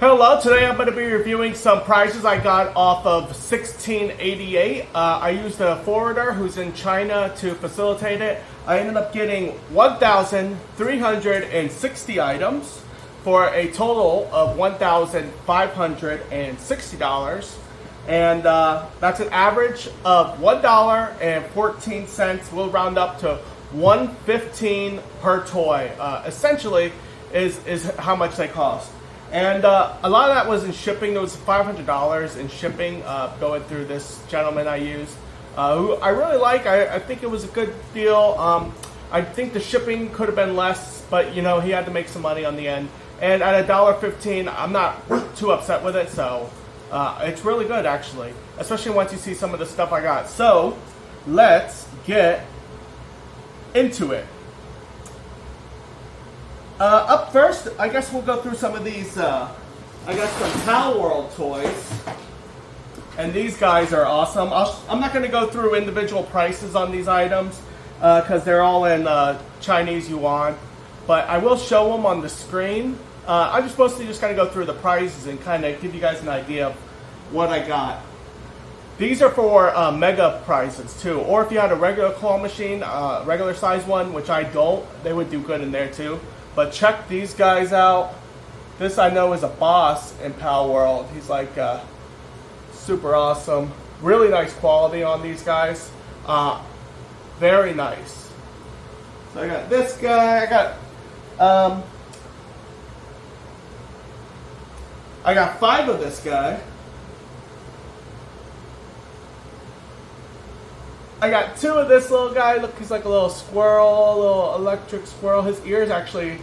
Hello, today I'm going to be reviewing some prizes I got off of 1688. I used a forwarder who's in China to facilitate it. I ended up getting 1,360 items for a total of $1,560. And that's an average of $1.14. We'll round up to $1.15 per toy. Essentially is how much they cost. And a lot of that was in shipping. There was $500 in shipping going through this gentleman I used, who I really like. I think it was a good deal. I think the shipping could have been less, but you know, he had to make some money on the end. And at $1.15, I'm not too upset with it. So it's really good, actually, especially once you see some of the stuff I got. So let's get into it. Up first, I guess we'll go through some of these. I got some Pal World toys, and these guys are awesome. I'm not going to go through individual prices on these items because they're all in Chinese yuan, but I will show them on the screen. I'm just mostly just going to go through the prices and kind of give you guys an idea of what I got. These are for mega prizes too, or if you had a regular claw machine, regular size one, which I don't, they would do good in there too. But check these guys out. This I know is a boss in Pal World. He's like super awesome. Really nice quality on these guys. Very nice. So I got this guy. I got 5 of this guy. I got 2 of this little guy. Look, he's like a little squirrel, a little electric squirrel. His ears actually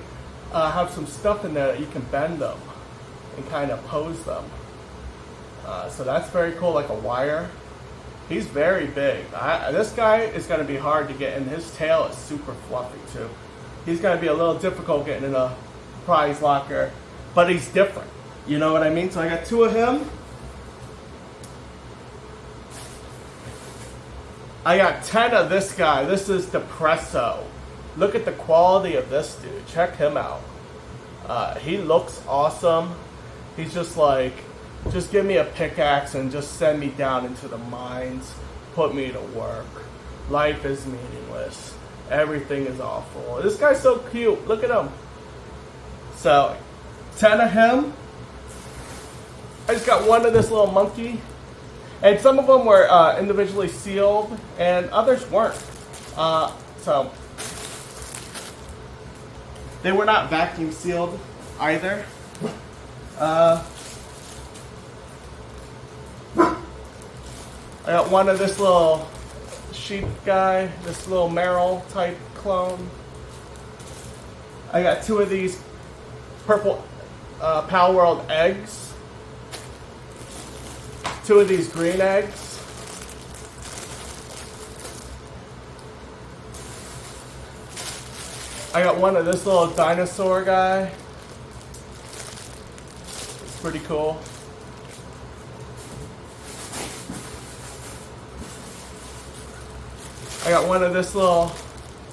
have some stuff in there that you can bend them and kind of pose them. So that's very cool, like a wire. He's very big. This guy is going to be hard to get, and his tail is super fluffy too. He's going to be a little difficult getting in a prize locker, but he's different. You know what I mean? So I got 2 of him. I got 10 of this guy. This is Depresso. Look at the quality of this dude. Check him out. He looks awesome. He's just like, just give me a pickaxe and just send me down into the mines. Put me to work. Life is meaningless. Everything is awful. This guy's so cute. Look at him. So, 10 of him. I just got 1 of this little monkey. And some of them were individually sealed, and others weren't. So they were not vacuum sealed either. I got 1 of this little sheep guy, this little Merrill type clone. I got 2 of these purple Pal World eggs. 2 of these green eggs. I got 1 of this little dinosaur guy. It's pretty cool. I got 1 of this little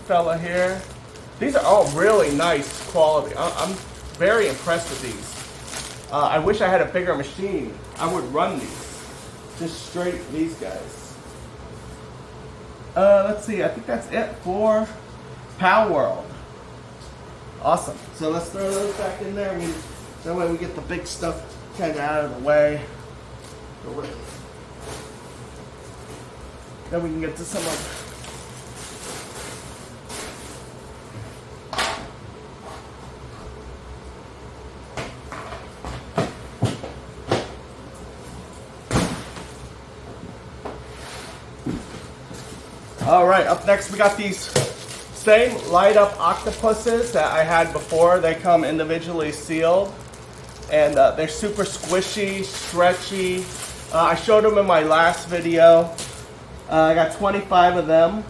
fella here. These are all really nice quality. I'm very impressed with these. I wish I had a bigger machine. I would run these. Just straight these guys. Let's see. I think that's it for Pal World. Awesome. So let's throw those back in there. That way we get the big stuff kind of out of the way. Then we can get to some of. Alright, up next we got these same light up octopuses that I had before. They come individually sealed, and they're super squishy, stretchy. I showed them in my last video. I got 25 of them.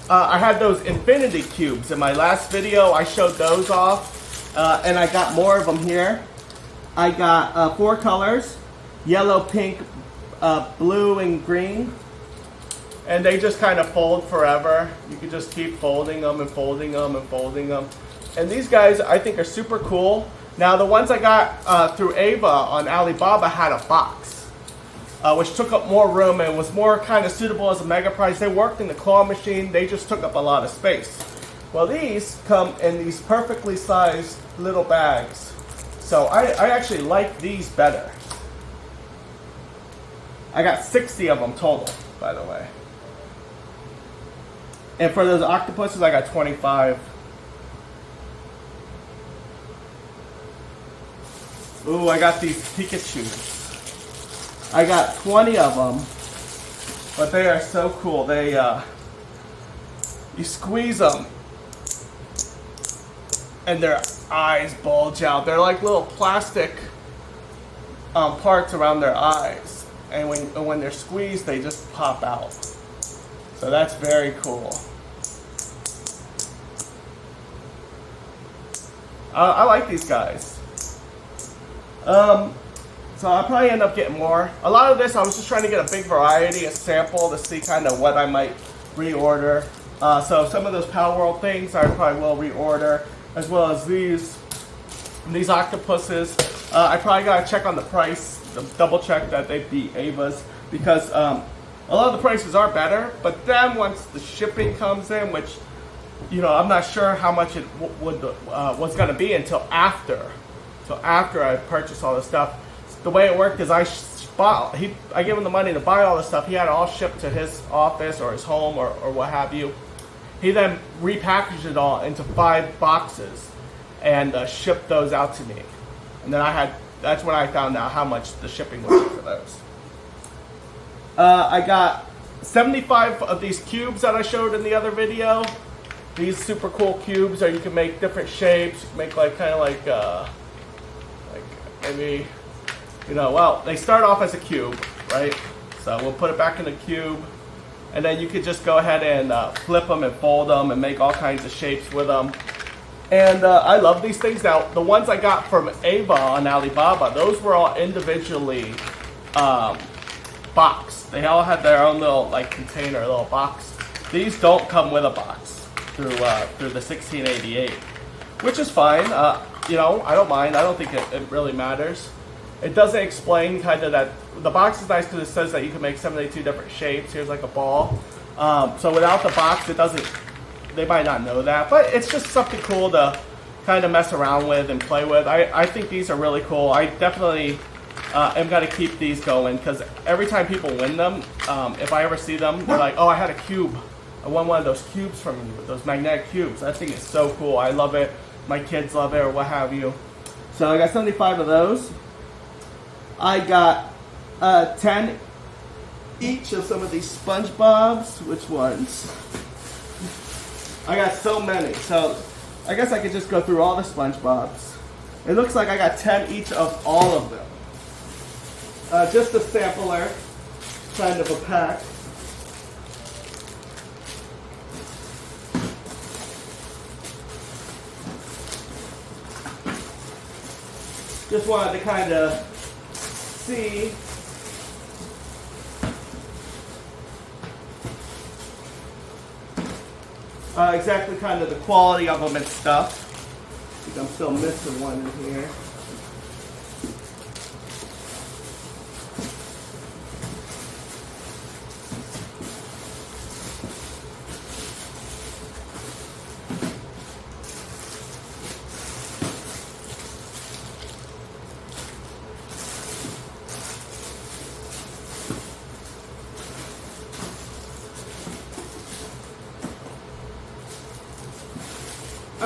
I had those infinity cubes in my last video. I showed those off, and I got more of them here. I got 4 colors. Yellow, pink, blue, and green. and they just kind of fold forever. You can just keep folding them and folding them and folding them. And these guys I think are super cool. Now the ones I got through Ava on Alibaba had a box, which took up more room and was more kind of suitable as a mega prize. They worked in the claw machine, they just took up a lot of space. Well, these come in these perfectly sized little bags. So I actually like these better. I got 60 of them total, by the way. And for those octopuses, I got 25. Ooh, I got these Pikachus. I got 20 of them, but they are so cool. They, you squeeze them, and their eyes bulge out. They're like little plastic parts around their eyes, and when they're squeezed, they just pop out. So that's very cool. I like these guys. So I'll probably end up getting more. A lot of this, I was just trying to get a big variety, a sample to see kind of what I might reorder. So some of those Power World things I probably will reorder, as well as these octopuses. I probably gotta check on the price, double check that they beat Ava's, because a lot of the prices are better, but then once the shipping comes in, which, you know, I'm not sure how much it was gonna be until after I purchased all this stuff. The way it worked is I gave him the money to buy all this stuff. He had it all shipped to his office or his home or what have you. He then repackaged it all into 5 boxes and shipped those out to me. And then that's when I found out how much the shipping was for those. I got 75 of these cubes that I showed in the other video. These super cool cubes, or you can make different shapes. You can make like kind of like maybe, you know, well, they start off as a cube, right? So we'll put it back in the cube, and then you could just go ahead and flip them and fold them and make all kinds of shapes with them. And I love these things. Now, the ones I got from Ava on Alibaba, those were all individually boxed. They all had their own little like container, little box. These don't come with a box through the 1688, which is fine. You know, I don't mind. I don't think it really matters. It doesn't explain kind of that. The box is nice because it says that you can make 72 different shapes. Here's like a ball. So without the box, it doesn't. They might not know that, but it's just something cool to kind of mess around with and play with. I think these are really cool. I definitely am going to keep these going, because every time people win them, if I ever see them, they're like, oh, I had a cube. I won one of those cubes from you, those magnetic cubes. I think it's so cool. I love it. My kids love it, or what have you. So I got 75 of those. I got 10 each of some of these SpongeBobs. Which ones? I got so many. So I guess I could just go through all the SpongeBobs. It looks like I got 10 each of all of them. Just a sampler, kind of a pack. Just wanted to kind of see exactly kind of the quality of them and stuff. I think I'm still missing one in here.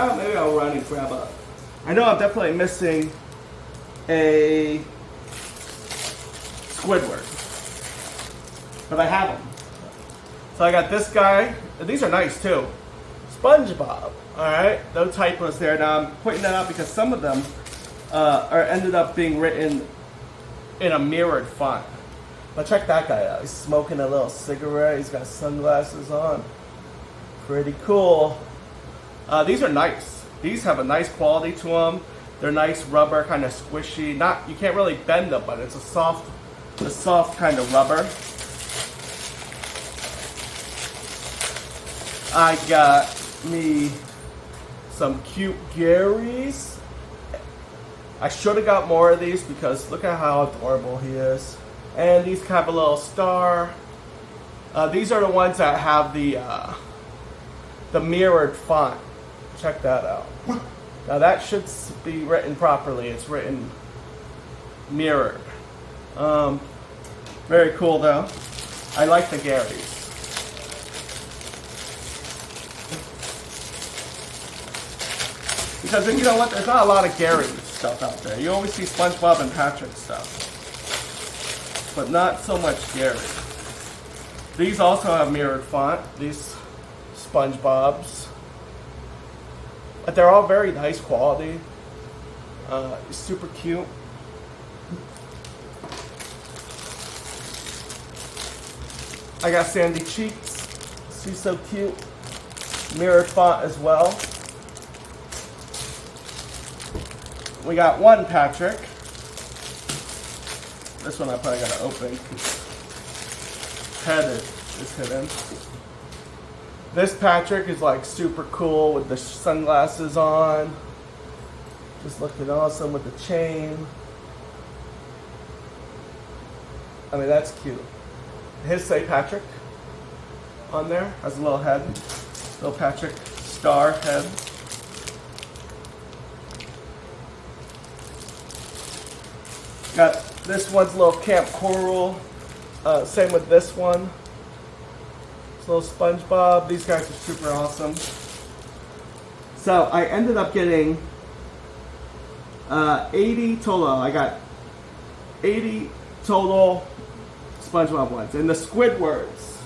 Oh, maybe I'll run and grab up. I know I'm definitely missing a Squidward, but I have them. So I got this guy. These are nice too. SpongeBob. All right, no typos there. Now I'm pointing that out because some of them are ended up being written in a mirrored font. But check that guy out. He's smoking a little cigarette. He's got sunglasses on. Pretty cool. These are nice. These have a nice quality to them. They're nice rubber, kind of squishy. You can't really bend them, but it's a soft kind of rubber. I got me some cute Garys. I should have got more of these because look at how adorable he is. And these have a little star. These are the ones that have the mirrored font. Check that out. Now that should be written properly. It's written mirrored. Very cool though. I like the Garys. Because you know what, there's not a lot of Gary stuff out there. You always see SpongeBob and Patrick stuff, but not so much Gary. These also have mirrored font, these SpongeBobs. But they're all very nice quality. Super cute. I got Sandy Cheeks. She's so cute. Mirrored font as well. We got one Patrick. This one I probably gotta open because head is hidden. This Patrick is like super cool with the sunglasses on. Just looking awesome with the chain. I mean, that's cute. His say Patrick on there. Has a little head. Little Patrick star head. Got this one's little Camp Coral. Same with this one. This little SpongeBob. These guys are super awesome. So I ended up getting 80 total. I got 80 total SpongeBob ones. And the Squidwards.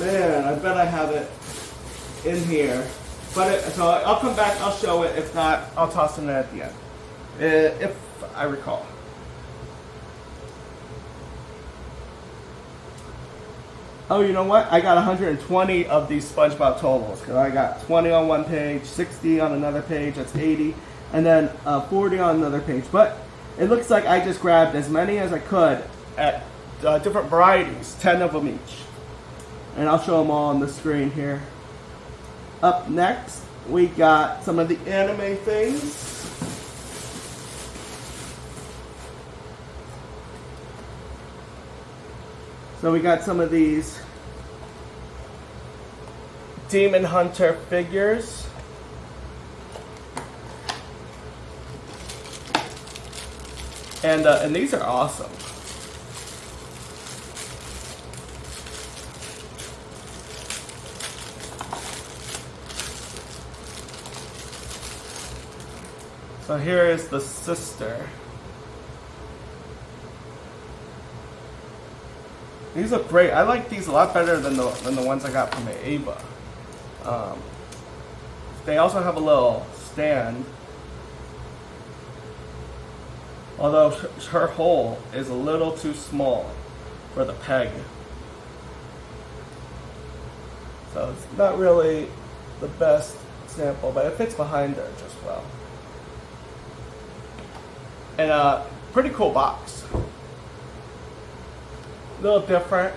Man, I bet I have it in here. But so I'll come back, I'll show it. If not, I'll toss it in at the end. If I recall. Oh, you know what? I got 120 of these SpongeBob totals. Because I got 20 on one page, 60 on another page, that's 80. And then 40 on another page. But it looks like I just grabbed as many as I could at different varieties. 10 of them each. And I'll show them all on the screen here. Up next, we got some of the anime things. So we got some of these Demon Hunter figures. And these are awesome. So here is the sister. These look great. I like these a lot better than the ones I got from Ava. They also have a little stand. Although her hole is a little too small for the peg. So it's not really the best sample, but it fits behind her just well. And a pretty cool box. A little different.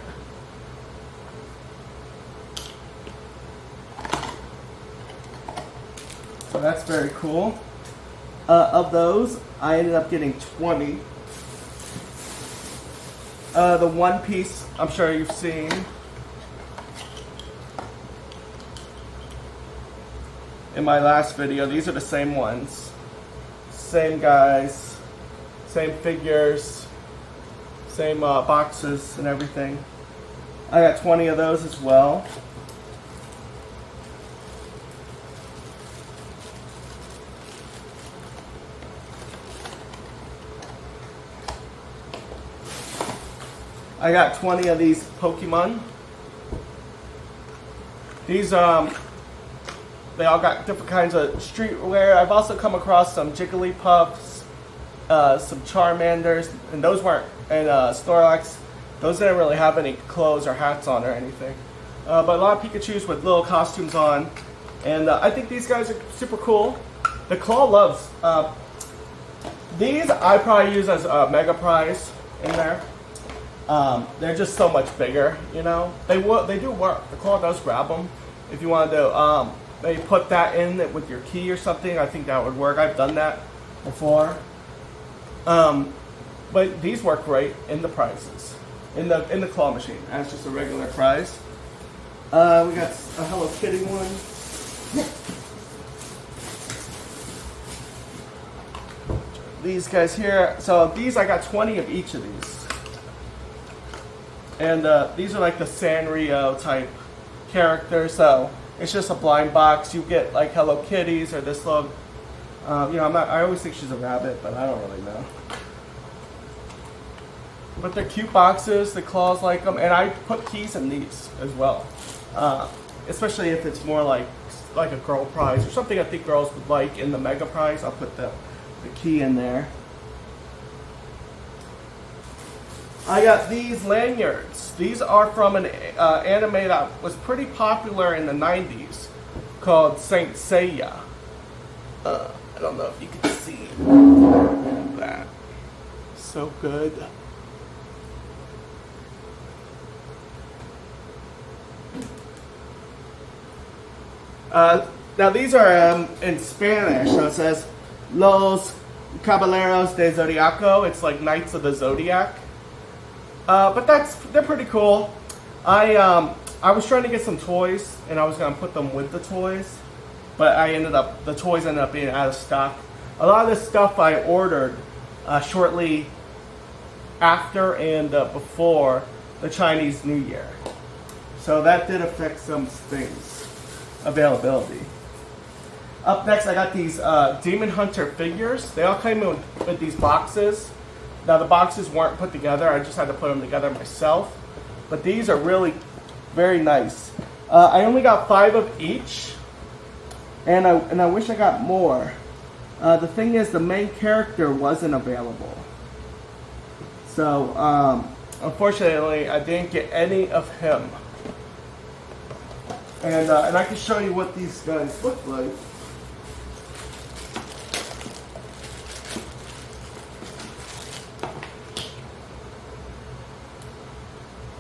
So that's very cool. Of those, I ended up getting 20. The One Piece, I'm sure you've seen. In my last video, these are the same ones. Same guys. Same figures, same boxes and everything. I got 20 of those as well. I got 20 of these Pokemon. These they all got different kinds of streetwear. I've also come across some Jigglypuffs. Some Charmanders, and those weren't, and Snorlax, those didn't really have any clothes or hats on or anything. But a lot of Pikachus with little costumes on, and I think these guys are super cool. The Claw Loves, these I probably use as a mega prize in there. They're just so much bigger, you know. They do work. The claw does grab them. If you want to, maybe put that in with your key or something, I think that would work. I've done that before. But these work great in the prizes, in the claw machine as just a regular prize. We got a Hello Kitty one. These guys here. So these, I got 20 of each of these. And these are like the Sanrio type characters. So it's just a blind box. You get like Hello Kitties or this little, you know, I always think she's a rabbit, but I don't really know. But they're cute boxes, the claws like them, and I put keys in these as well. Especially if it's more like a girl prize or something I think girls would like in the mega prize, I'll put the key in there. I got these lanyards. These are from an anime that was pretty popular in the 90s called Saint Seiya. I don't know if you can see that. So good. Now these are in Spanish, so it says Los Caballeros de Zodiaco. It's like Knights of the Zodiac. But they're pretty cool. I was trying to get some toys, and I was gonna put them with the toys, but the toys ended up being out of stock. A lot of this stuff I ordered shortly after and before the Chinese New Year, so that did affect some things. Availability. Up next, I got these Demon Hunter figures. They all came in with these boxes. Now the boxes weren't put together. I just had to put them together myself. But these are really very nice. I only got 5 of each, and I wish I got more. The thing is, the main character wasn't available. So unfortunately, I didn't get any of him. And I can show you what these guys look like.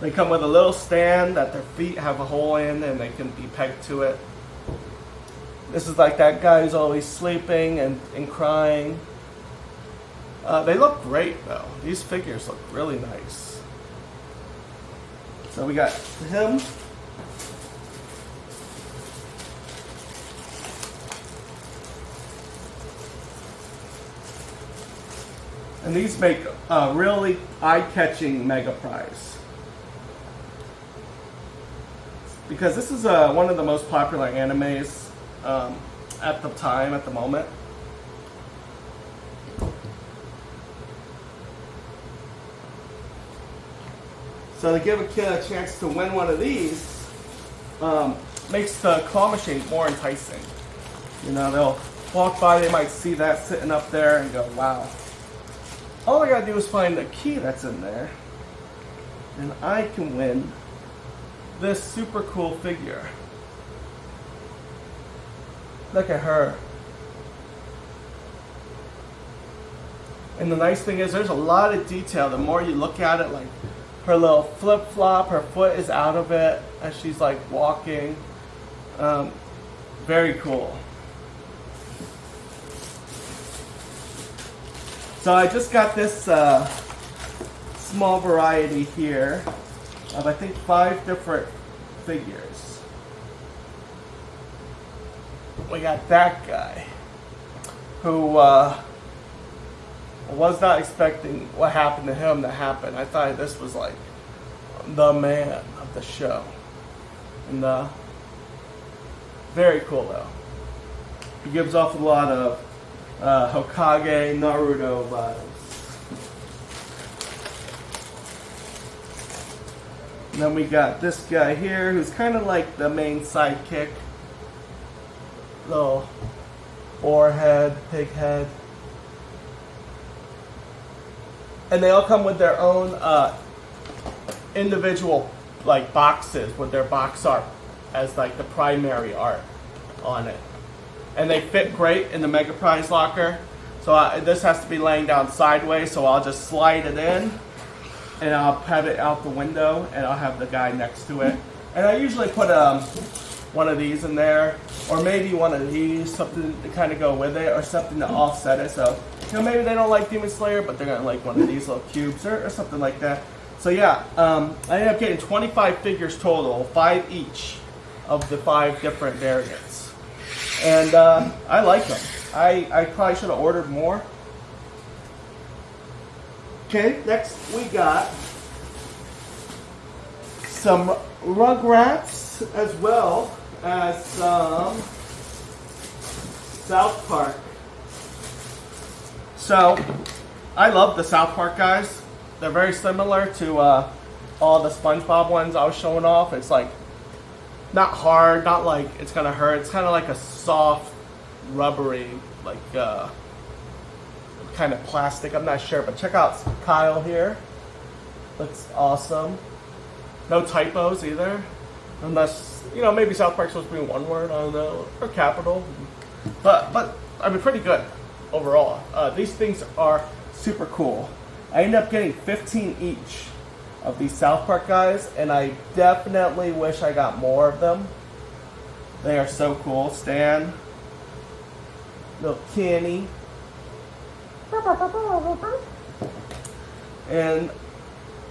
They come with a little stand that their feet have a hole in and they can be pegged to it. This is like that guy who's always sleeping and crying. They look great though. These figures look really nice. So we got him. And these make a really eye-catching mega prize. Because this is one of the most popular animes at the moment. So to give a kid a chance to win one of these makes the claw machine more enticing. You know, they'll walk by, they might see that sitting up there and go, wow. All I gotta do is find the key that's in there, and I can win this super cool figure. Look at her. And the nice thing is there's a lot of detail. The more you look at it, like her little flip-flop, her foot is out of it as she's like walking. Very cool. So I just got this small variety here of I think 5 different figures. We got that guy who was not expecting what happened to him to happen. I thought this was like the man of the show. And very cool though. He gives off a lot of Hokage Naruto vibes. And then we got this guy here who's kind of like the main sidekick. Little boar head, pig head. And they all come with their own individual like boxes with their box art as like the primary art on it. And they fit great in the Mega Prize locker. So this has to be laying down sideways, so I'll just slide it in. and I'll have it out the window, and I'll have the guy next to it. And I usually put one of these in there, or maybe one of these, something to kind of go with it, or something to offset it. So, you know, maybe they don't like Demon Slayer, but they're gonna like one of these little cubes or something like that. So yeah, I ended up getting 25 figures total, 5 each of the 5 different variants. And I like them. I probably should have ordered more. Okay, next we got some Rugrats as well as some South Park. So, I love the South Park guys. They're very similar to all the SpongeBob ones I was showing off. It's like not hard, not like it's gonna hurt. It's kind of like a soft, rubbery, like kind of plastic. I'm not sure, but check out Kyle here. Looks awesome. No typos either, unless, you know, maybe South Park's supposed to be one word. I don't know, or capital. But I mean, pretty good overall. These things are super cool. I ended up getting 15 each of these South Park guys, and I definitely wish I got more of them. They are so cool. Stan, little Kenny, and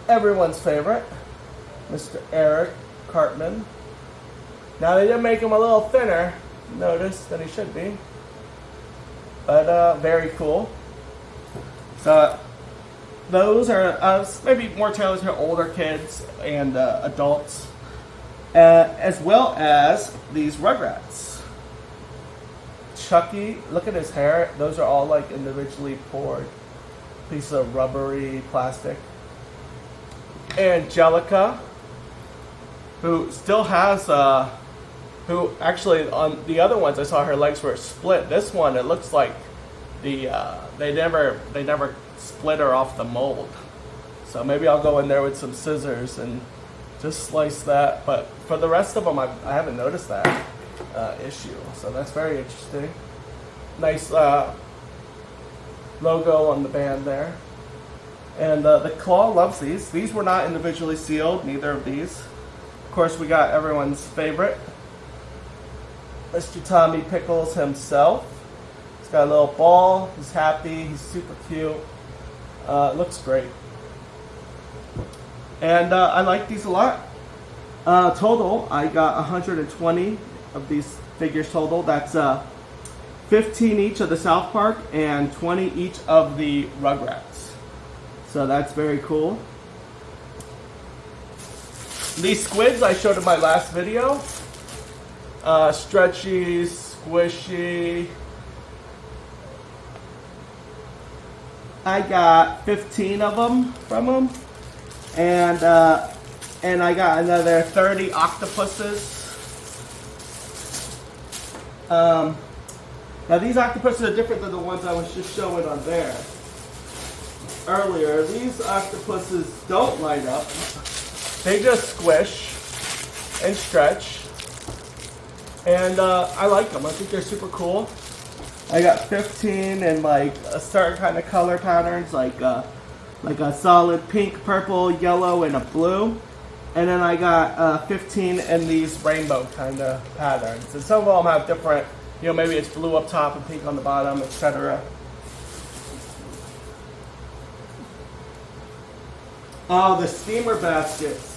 everyone's favorite, Mr. Eric Cartman. Now they did make him a little thinner, notice, than he should be, but very cool. So those are maybe more tailored to older kids and adults, as well as these Rugrats. Chucky, look at his hair. Those are all like individually poured piece of rubbery plastic. Angelica, who still has, who actually on the other ones I saw her legs were split. This one, it looks like they never split her off the mold. So maybe I'll go in there with some scissors and just slice that. But for the rest of them, I haven't noticed that issue. So that's very interesting. Nice logo on the band there. And the Claw loves these. These were not individually sealed, neither of these. Of course, we got everyone's favorite, Mr. Tommy Pickles himself. He's got a little ball. He's happy. He's super cute. Looks great. And I like these a lot. Total, I got 120 of these figures total. That's 15 each of the South Park and 20 each of the Rugrats. So that's very cool. These squids I showed in my last video. Stretchy, squishy. I got 15 of them from them. And I got another 30 octopuses. Now these octopuses are different than the ones I was just showing on there earlier. These octopuses don't light up. They just squish and stretch. And I like them. I think they're super cool. I got 15 in like a certain kind of color patterns, like a solid pink, purple, yellow, and a blue. And then I got 15 in these rainbow kind of patterns. And some of them have different, you know, maybe it's blue up top and pink on the bottom, etc. Oh, the steamer baskets.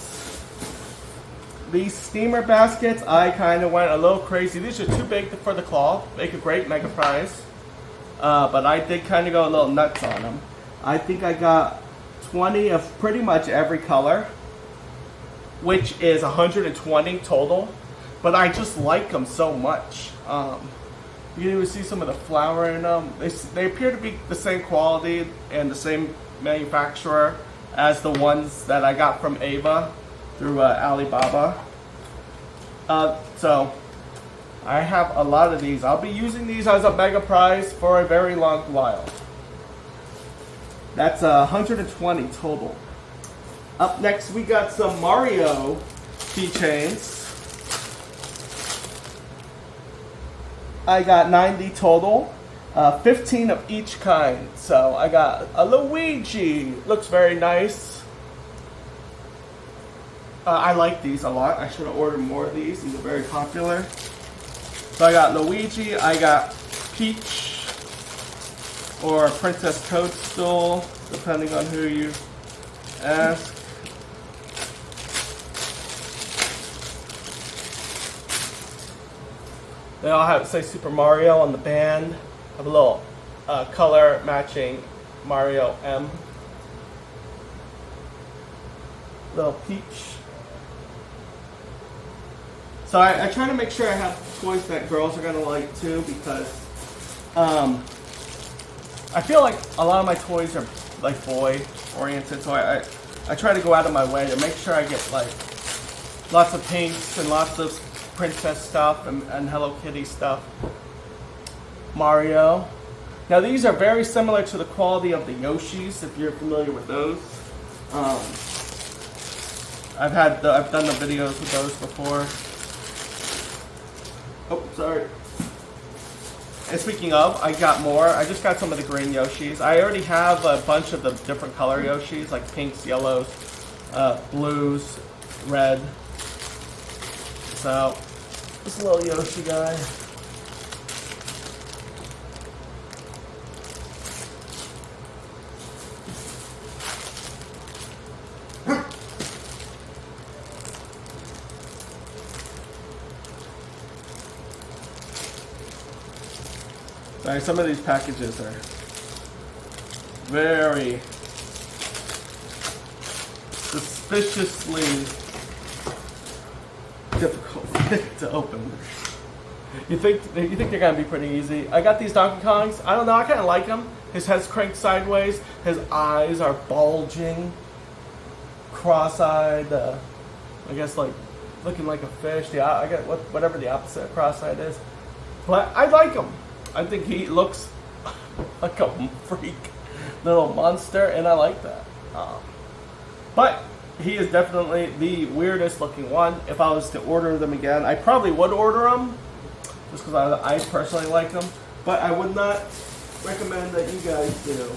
These steamer baskets, I kind of went a little crazy. These are too big for the Claw. Make a great mega prize. But I did kind of go a little nuts on them. I think I got 20 of pretty much every color, which is 120 total. But I just like them so much. You can even see some of the flower in them. They appear to be the same quality and the same manufacturer as the ones that I got from Ava through Alibaba. So I have a lot of these. I'll be using these as a mega prize for a very long while. That's 120 total. Up next, we got some Mario keychains. I got 90 total, 15 of each kind. So I got a Luigi, looks very nice. I like these a lot. I should have ordered more of these. These are very popular. So I got Luigi, I got Peach, or Princess Toadstool, depending on who you ask. They all have, say, Super Mario on the band. Have a little color matching Mario M. Little Peach. So I try to make sure I have toys that girls are gonna like too, because I feel like a lot of my toys are like boy oriented. So I try to go out of my way to make sure I get like lots of pinks and lots of princess stuff and Hello Kitty stuff. Mario. Now these are very similar to the quality of the Yoshis, if you're familiar with those. I've done the videos with those before. Oh, sorry. And speaking of, I got more. I just got some of the green Yoshis. I already have a bunch of the different color Yoshis, like pinks, yellows, blues, red. So, this little Yoshi guy. Sorry, some of these packages are very suspiciously difficult to open. You think they're gonna be pretty easy? I got these Donkey Kongs. I don't know. I kind of like him. His head's cranked sideways. His eyes are bulging, cross-eyed. I guess like looking like a fish. I get whatever the opposite of cross-eyed is. But I like him. I think he looks like a freak little monster, and I like that. But he is definitely the weirdest looking one. If I was to order them again, I probably would order them, just because I personally like them. But I would not recommend that you guys do.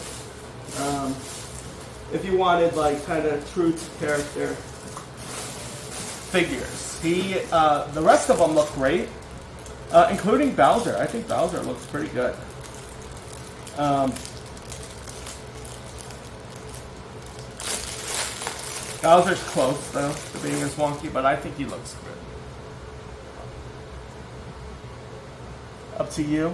If you wanted like kind of true to character figures. The rest of them look great. Including Bowser. I think Bowser looks pretty good. Bowser's close, though, to being as wonky, but I think he looks good. Up to you.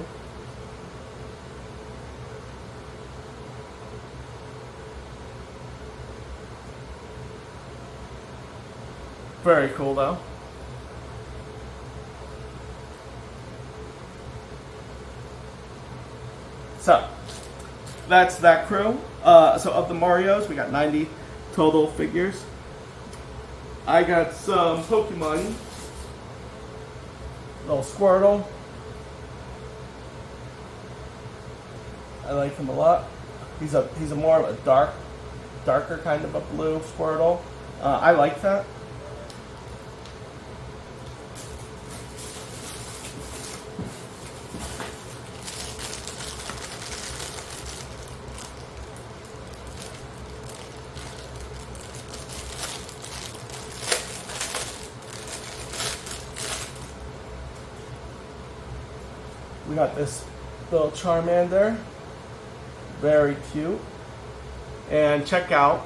Very cool, though. So, that's that crew. So of the Marios, we got 90 total figures. I got some Pokemon. Little Squirtle. I like him a lot. He's a more of a darker kind of a blue Squirtle. I like that. We got this little Charmander, very cute. And check out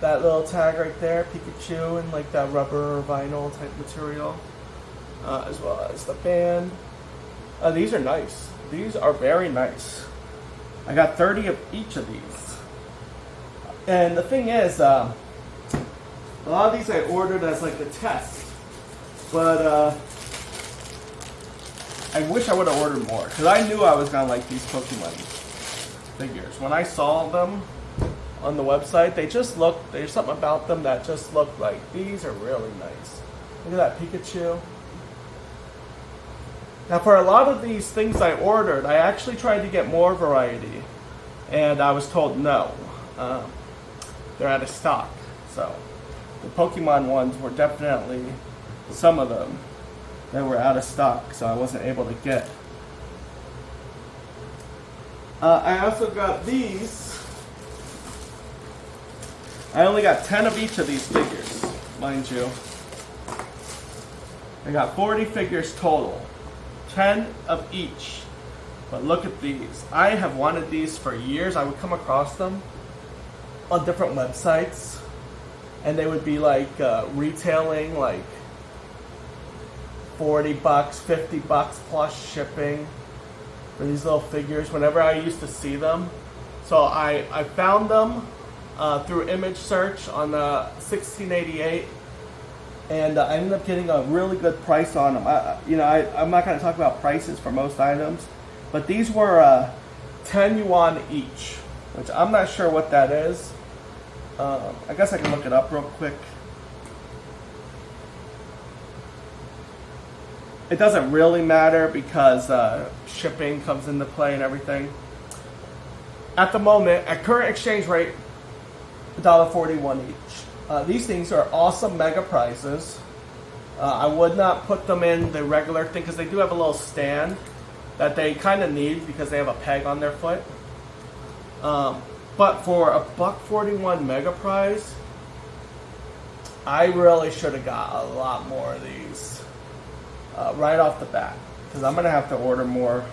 that little tag right there, Pikachu, and like that rubber or vinyl type material, as well as the band. These are nice. These are very nice. I got 30 of each of these. And the thing is, a lot of these I ordered as like the test, but I wish I would have ordered more, because I knew I was going to like these Pokemon figures. When I saw them on the website, there's something about them that just looked like, these are really nice. Look at that Pikachu. Now for a lot of these things I ordered, I actually tried to get more variety, and I was told no. They're out of stock. So the Pokemon ones were definitely, some of them, they were out of stock, so I wasn't able to get. I also got these. I only got 10 of each of these figures, mind you. I got 40 figures total, 10 of each. But look at these. I have wanted these for years. I would come across them on different websites, and they would be like retailing like $40, $50 plus shipping for these little figures whenever I used to see them. So I found them through image search on 1688, and I ended up getting a really good price on them. I'm not going to talk about prices for most items, but these were 10 yuan each, which I'm not sure what that is. I guess I can look it up real quick. It doesn't really matter because shipping comes into play and everything. At the moment, at current exchange rate, $1.41 each. These things are awesome mega prizes. I would not put them in the regular thing because they do have a little stand that they kind of need because they have a peg on their foot. But for a $1.41 mega prize, I really should have got a lot more of these right off the bat because I'm gonna have to order more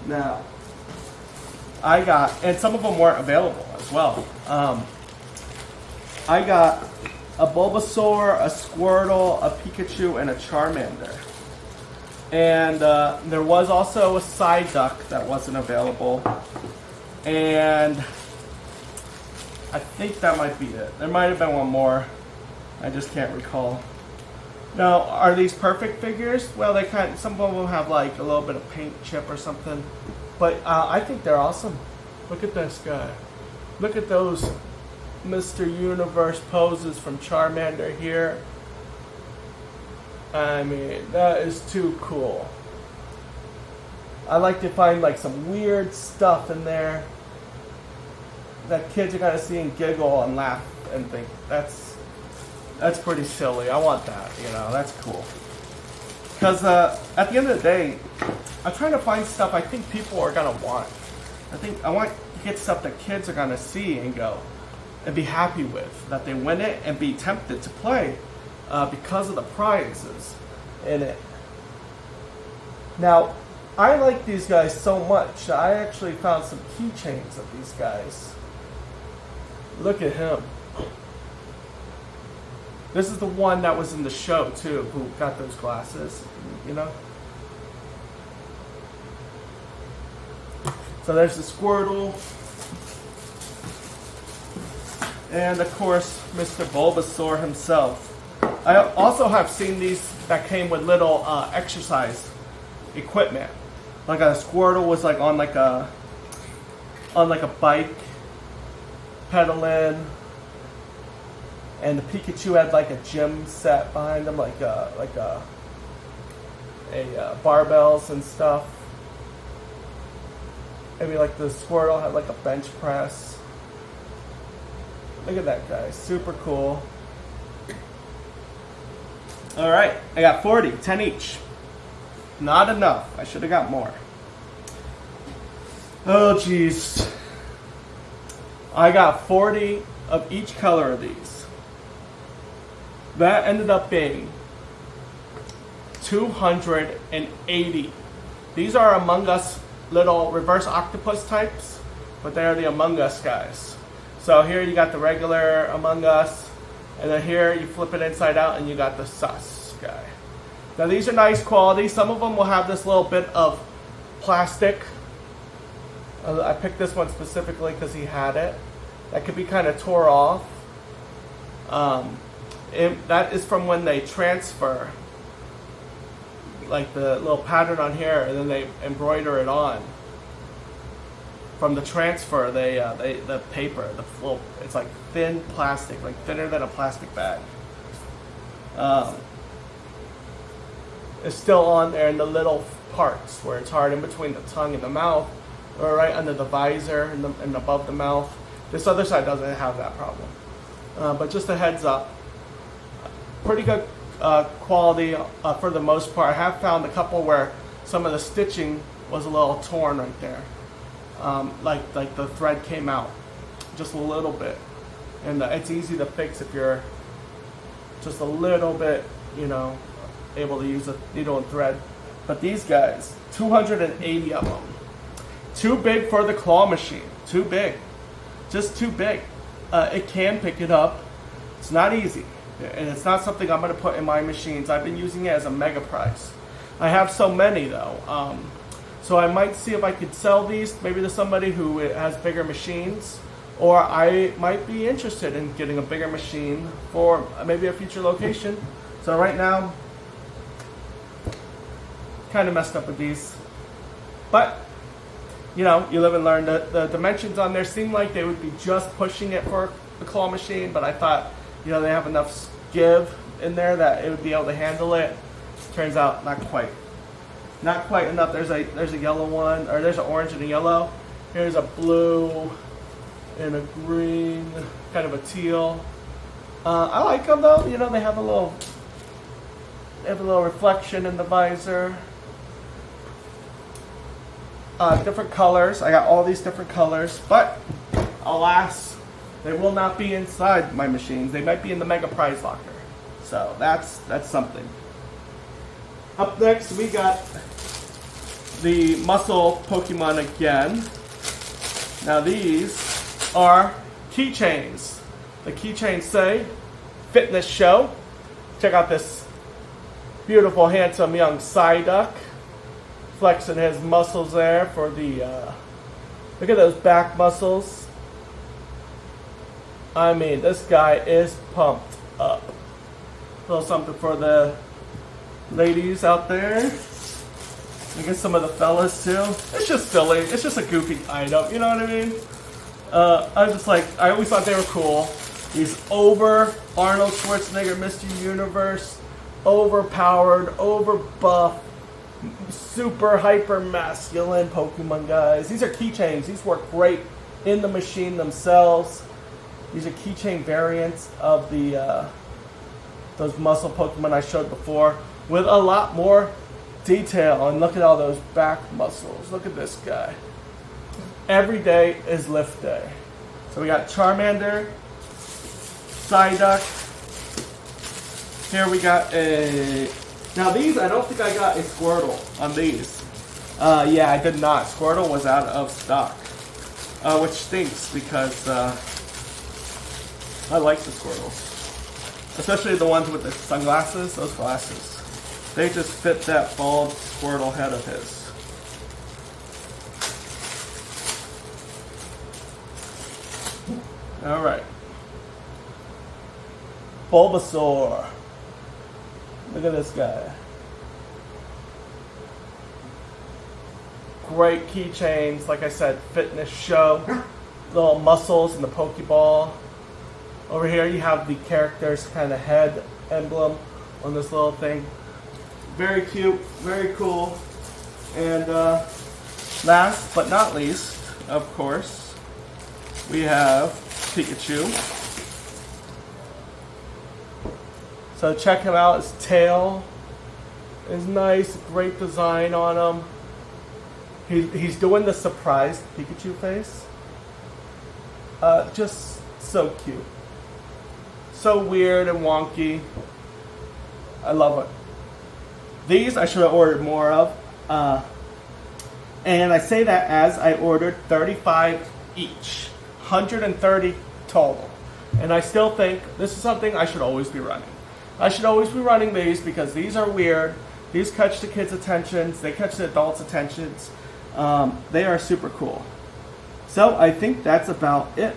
now. I got, and some of them weren't available as well. I got a Bulbasaur, a Squirtle, a Pikachu, and a Charmander. And there was also a Psyduck that wasn't available. And I think that might be it. There might have been one more. I just can't recall. Now, are these perfect figures? Well, some of them have like a little bit of paint chip or something. But I think they're awesome. Look at this guy. Look at those Mr. Universe poses from Charmander here. I mean, that is too cool. I like to find like some weird stuff in there that kids are gonna see and giggle and laugh and think that's pretty silly. I want that, that's cool. Because at the end of the day, I'm trying to find stuff I think people are gonna want. I want to get stuff that kids are gonna see and go and be happy with, that they win it and be tempted to play because of the prizes in it. Now, I like these guys so much. I actually found some keychains of these guys. Look at him. This is the one that was in the show too, who got those glasses, So there's the Squirtle. And of course, Mr. Bulbasaur himself. I also have seen these that came with little exercise equipment. Like a Squirtle was like on like a bike, pedaling, and the Pikachu had like a gym set behind him, like barbells and stuff. Maybe like the Squirtle had like a bench press. Look at that guy, super cool. All right, I got 40, 10 each. Not enough, I should have got more. Oh jeez. I got 40 of each color of these. That ended up being 280. These are Among Us little reverse octopus types, but they are the Among Us guys. So here you got the regular Among Us, and then here you flip it inside out and you got the sus guy. Now these are nice quality. Some of them will have this little bit of plastic. I picked this one specifically because he had it. That could be kind of tore off. That is from when they transfer, like the little pattern on here, and then they embroider it on. From the transfer, the paper, it's like thin plastic, like thinner than a plastic bag. It's still on there in the little parts where it's hard in between the tongue and the mouth, or right under the visor and above the mouth. This other side doesn't have that problem. But just a heads up, pretty good quality for the most part. I have found a couple where some of the stitching was a little torn right there. Like the thread came out just a little bit. And it's easy to fix if you're just a little bit, you know, able to use a needle and thread. But these guys, 280 of them. Too big for the claw machine. Too big. Just too big. It can pick it up. It's not easy. And it's not something I'm going to put in my machines. I've been using it as a mega price. I have so many though. So I might see if I could sell these maybe to somebody who has bigger machines. Or I might be interested in getting a bigger machine for maybe a future location. So right now, kind of messed up with these. But, you know, you live and learn. The dimensions on there seem like they would be just pushing it for the claw machine, but I thought, you know, they have enough give in there that it would be able to handle it. Turns out not quite. Not quite enough. There's a yellow one, or there's an orange and a yellow. Here's a blue and a green, kind of a teal. I like them though. You know, they have a little reflection in the visor. Different colors. I got all these different colors, but alas, they will not be inside my machines. They might be in the Mega Prize Locker. So that's something. Up next, we got the muscle Pokemon again. Now these are keychains. The keychains say fitness show. Check out this beautiful, handsome young Psyduck flexing his muscles there for the look at those back muscles. I mean, this guy is pumped up. A little something for the ladies out there. I guess some of the fellas too. It's just silly. It's just a goofy item. You know what I mean? I was just like, I always thought they were cool. He's over Arnold Schwarzenegger, Mr. Universe, overpowered, over buff, super hyper masculine Pokemon guys. These are keychains. These work great in the machine themselves. These are keychain variants of the those muscle Pokemon I showed before, with a lot more detail. And look at all those back muscles. Look at this guy. Every day is lift day. So we got Charmander, Psyduck. Here we got a... Now these, I don't think I got a Squirtle on these. Yeah, I did not. Squirtle was out of stock. Which stinks because I like the Squirtles. Especially the ones with the sunglasses, those glasses. They just fit that bald Squirtle head of his. Alright. Bulbasaur. Look at this guy. Great keychains, like I said, fitness show. Little muscles in the Pokeball. Over here you have the character's kind of head emblem on this little thing. Very cute, very cool. And last but not least, of course, we have Pikachu. So check him out. His tail is nice, great design on him. He's doing the surprised Pikachu face. Just so cute. So weird and wonky. I love it. These I should have ordered more of. And I say that as I ordered 35 each. 130 total. And I still think this is something I should always be running. I should always be running these because these are weird. These catch the kids' attentions. They catch the adults' attentions. They are super cool. So I think that's about it.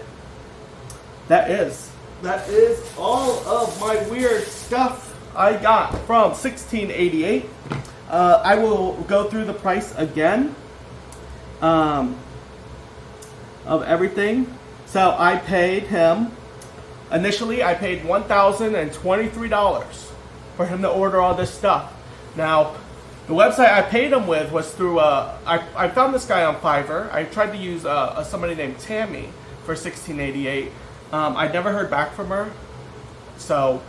That is all of my weird stuff I got from 1688. I will go through the price again of everything. So I paid him, initially I paid $1,023 for him to order all this stuff. Now, the website I paid him with was through, I found this guy on Fiverr. I tried to use somebody named Tammy for 1688. I never heard back from her, so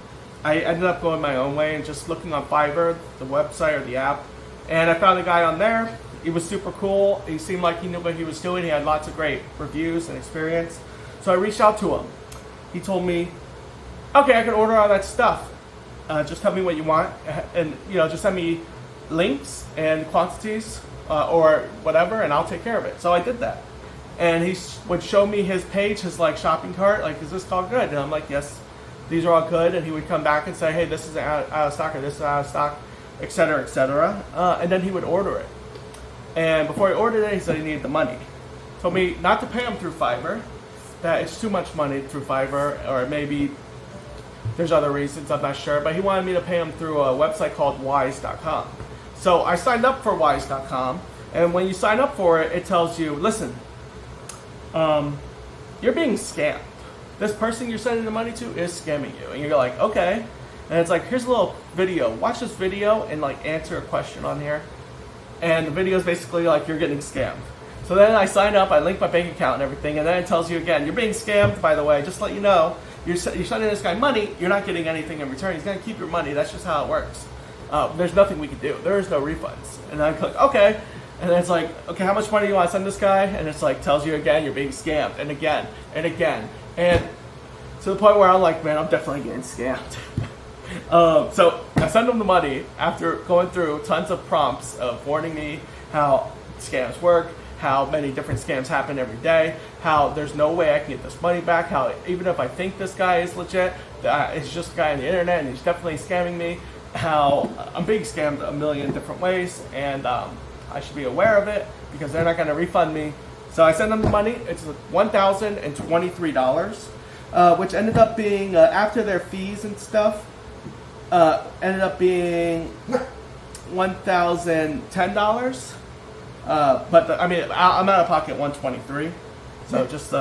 I ended up going my own way and just looking on Fiverr, the website or the app, and I found a guy on there. He was super cool. He seemed like he knew what he was doing. He had lots of great reviews and experience, so I reached out to him. he told me, okay, I can order all that stuff. Just tell me what you want, and just send me links and quantities or whatever, and I'll take care of it. So I did that, and he would show me his page, his like shopping cart, like, is this all good? And I'm like, yes, these are all good. And he would come back and say, hey, this is out of stock, or this is out of stock, etc., etc. And then he would order it. And before he ordered it, he said he needed the money. Told me not to pay him through Fiverr, that it's too much money through Fiverr, or maybe there's other reasons, I'm not sure. But he wanted me to pay him through a website called wise.com. So I signed up for wise.com, and when you sign up for it, it tells you, listen, you're being scammed. This person you're sending the money to is scamming you. And you're like, okay. And it's like, here's a little video. Watch this video and like answer a question on here. And the video is basically like, you're getting scammed. So then I sign up, I link my bank account and everything, and then it tells you again, you're being scammed, by the way, just to let you know, you're sending this guy money, you're not getting anything in return. He's going to keep your money. That's just how it works. There's nothing we can do. There is no refunds. And I click, okay. And then it's like, okay, how much money do you want to send this guy? And it's like, tells you again, you're being scammed, and again, and again. And to the point where I'm like, man, I'm definitely getting scammed. So I send him the money after going through tons of prompts of warning me how scams work, how many different scams happen every day, how there's no way I can get this money back, how even if I think this guy is legit, it's just a guy on the internet and he's definitely scamming me, how I'm being scammed a million different ways, and I should be aware of it because they're not going to refund me. So I sent them the money. It's $1,023, which ended up being, after their fees and stuff, ended up being $1,010. But I'm out of pocket $123. So just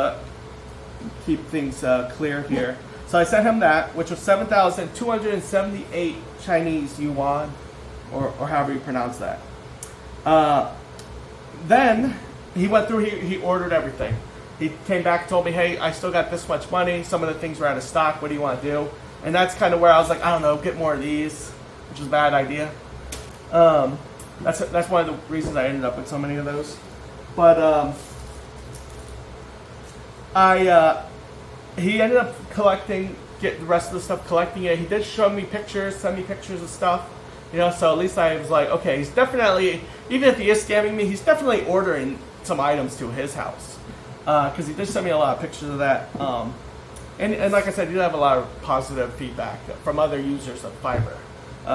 keep things clear here. So I sent him that, which was 7,278 Chinese yuan, or however you pronounce that. Then he went through, he ordered everything. He came back and told me, hey, I still got this much money. Some of the things were out of stock. What do you want to do? And that's kind of where I was like, I don't know, get more of these, which is a bad idea. That's one of the reasons I ended up with so many of those. But he ended up get the rest of the stuff, collecting it. He did show me pictures, send me pictures of stuff. So at least I was like, okay, he's definitely, even if he is scamming me, he's definitely ordering some items to his house. Because he did send me a lot of pictures of that. And like I said, he did have a lot of positive feedback from other users of Fiverr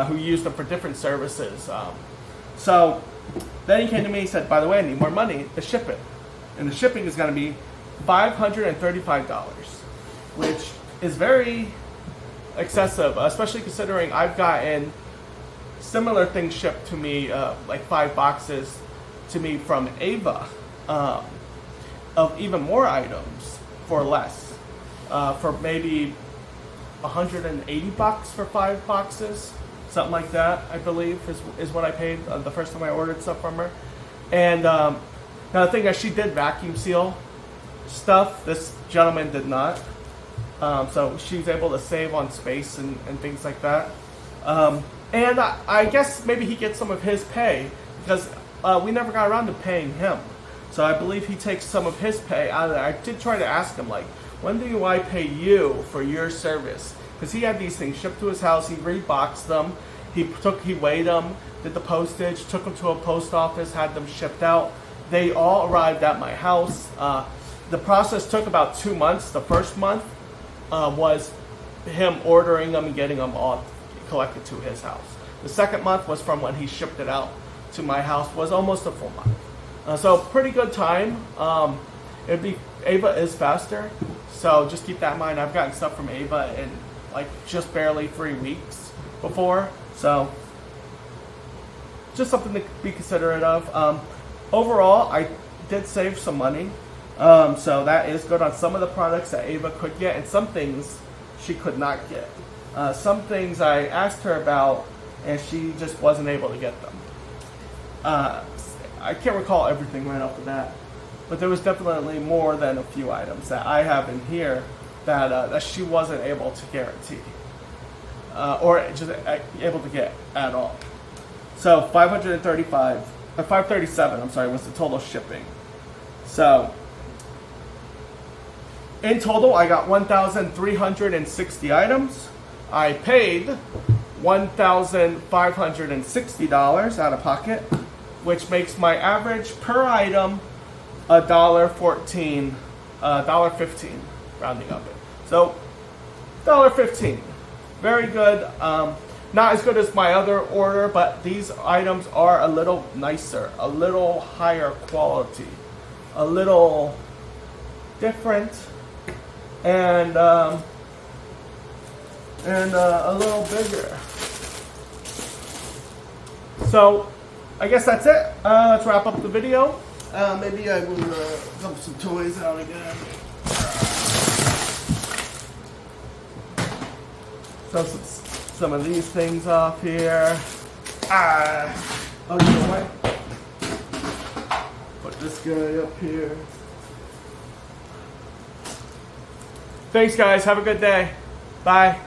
who used them for different services. So then he came to me and said, by the way, I need more money to ship it. And the shipping is going to be $535, which is very excessive, especially considering I've gotten similar things shipped to me, like 5 boxes to me from Ava, of even more items for less, for maybe $180 for 5 boxes, something like that. I believe is what I paid the first time I ordered stuff from her. And now the thing is, she did vacuum seal stuff. This gentleman did not. So she was able to save on space and things like that. And I guess maybe he gets some of his pay because we never got around to paying him. So I believe he takes some of his pay out of there. I did try to ask him, like, when do I pay you for your service? Because he had these things shipped to his house. He reboxed them. He weighed them, did the postage, took them to a post office, had them shipped out. They all arrived at my house. The process took about 2 months. The first month was him ordering them and getting them all collected to his house. The second month was from when he shipped it out to my house, was almost a full month. So pretty good time. Ava is faster, so just keep that in mind. I've gotten stuff from Ava in like just barely 3 weeks before, so just something to be considerate of. Overall, I did save some money, so that is good on some of the products that Ava could get, and some things she could not get. Some things I asked her about, and she just wasn't able to get them. I can't recall everything right off the bat, but there was definitely more than a few items that I have in here that she wasn't able to guarantee, or just able to get at all. So 537, I'm sorry, was the total shipping. So In total, I got 1,360 items. I paid $1,560 out of pocket, which makes my average per item $1.14, $1.15, rounding up it. So, $1.15, very good. Not as good as my other order, but these items are a little nicer, a little higher quality, a little different, and a little bigger. So, I guess that's it. Let's wrap up the video. Maybe I will dump some toys out again. So some of these things off here. Oh, you know what? Put this guy up here. Thanks, guys. Have a good day. Bye.